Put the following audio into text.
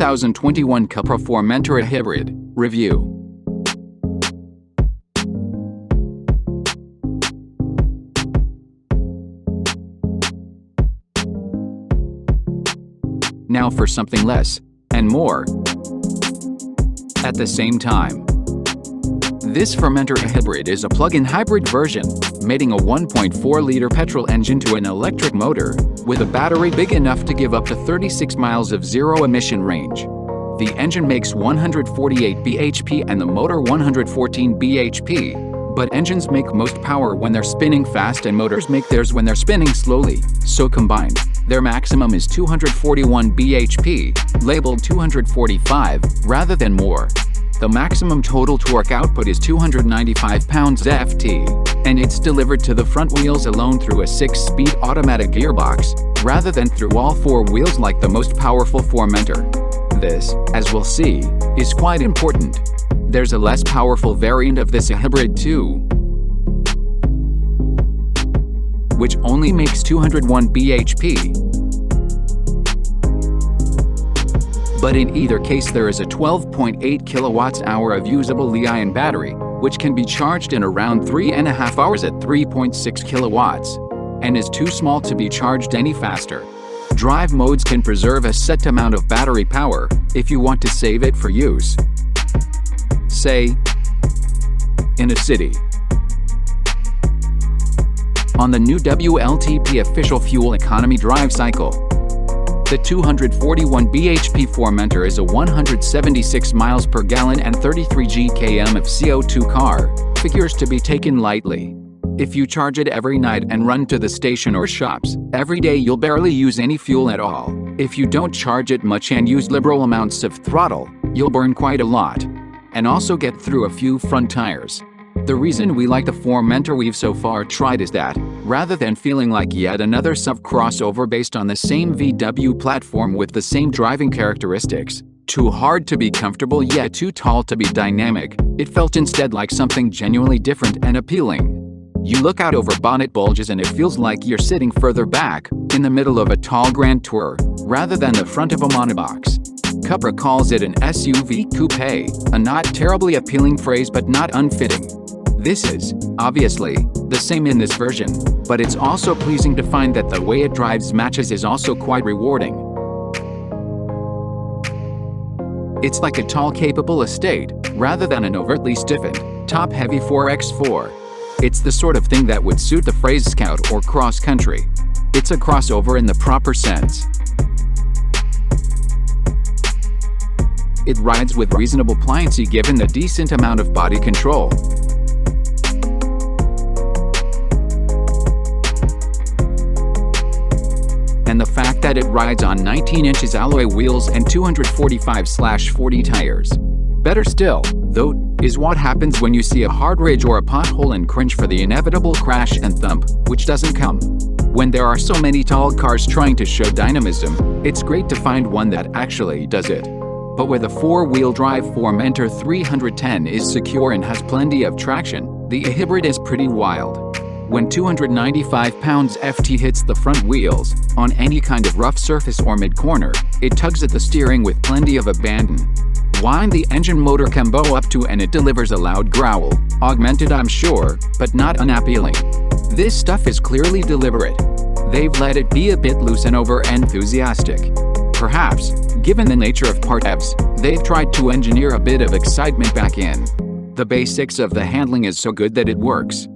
2021 Cupra Formentor Hybrid Review. Now for something less and more at the same time. This Formentor Hybrid is a plug-in hybrid version, mating a 1.4-liter petrol engine to an electric motor, with a battery big enough to give up to 36 miles of zero-emission range. The engine makes 148 bhp and the motor 114 bhp, but engines make most power when they're spinning fast and motors make theirs when they're spinning slowly, so combined, their maximum is 241 bhp, labeled 245, rather than more. The maximum total torque output is 295 pounds-ft, and it's delivered to the front wheels alone through a 6-speed automatic gearbox, rather than through all 4 wheels like the most powerful Formentor. This, as we'll see, is quite important. There's a less powerful variant of this hybrid too, which only makes 201 bhp. But in either case there is a 12.8 kWh of usable Li-ion battery, which can be charged in around 3.5 hours at 3.6 kilowatts, and is too small to be charged any faster. Drive modes can preserve a set amount of battery power if you want to save it for use, say, in a city. On the new WLTP official fuel economy drive cycle, the 241 bhp Formentor is a 176 miles per gallon and 33 gkm of CO2 car, figures to be taken lightly. If you charge it every night and run to the station or shops every day, you'll barely use any fuel at all. If you don't charge it much and use liberal amounts of throttle, you'll burn quite a lot, and also get through a few front tires. The reason we like the Formentor we've so far tried is that, rather than feeling like yet another SUV crossover based on the same VW platform with the same driving characteristics, too hard to be comfortable yet too tall to be dynamic, it felt instead like something genuinely different and appealing. You look out over bonnet bulges and it feels like you're sitting further back, in the middle of a tall Grand Tour, rather than the front of a monobox. Cupra calls it an SUV coupe, a not terribly appealing phrase but not unfitting. This is, obviously, the same in this version, but it's also pleasing to find that the way it drives matches is also quite rewarding. It's like a tall, capable estate, rather than an overtly stiffened, top-heavy 4x4. It's the sort of thing that would suit the phrase scout or cross-country. It's a crossover in the proper sense. It rides with reasonable pliancy given the decent amount of body control. And the fact that it rides on 19 inches alloy wheels and 245/40 tires. Better still, though, is what happens when you see a hard ridge or a pothole and cringe for the inevitable crash and thump, which doesn't come. When there are so many tall cars trying to show dynamism, it's great to find one that actually does it. But where the 4-wheel drive Formentor 310 is secure and has plenty of traction, the hybrid is pretty wild. When 295 pounds-ft hits the front wheels, on any kind of rough surface or mid-corner, it tugs at the steering with plenty of abandon. Wind the engine motor combo up to and it delivers a loud growl, augmented I'm sure, but not unappealing. This stuff is clearly deliberate. They've let it be a bit loose and over-enthusiastic. Perhaps, given the nature of part EVs, they've tried to engineer a bit of excitement back in. The basics of the handling is so good that it works.